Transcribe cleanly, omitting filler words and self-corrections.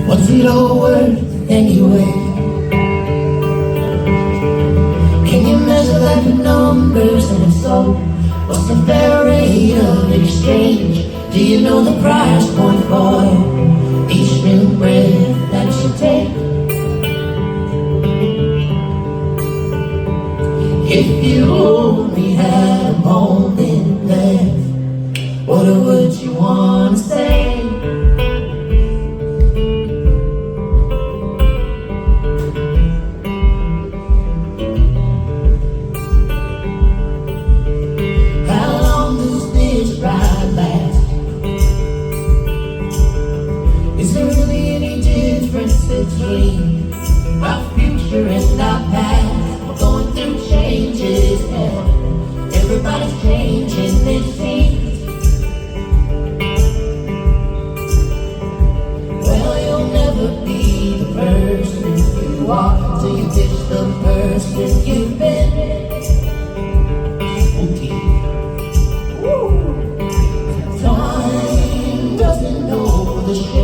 What's it all worth anyway? Can you measure that with numbers? And if so, what's the fair rate of exchange? Do you know the price point for each new breath that you take? If you only had a moment left, what would you want to say? How long does this ride last? Is there really any difference between our future and our past? We're going through changes now. Everybody's changing their seats. Well, you'll never be the person you are till you ditch the person you've been. Spooky. Woo. Time doesn't know the shape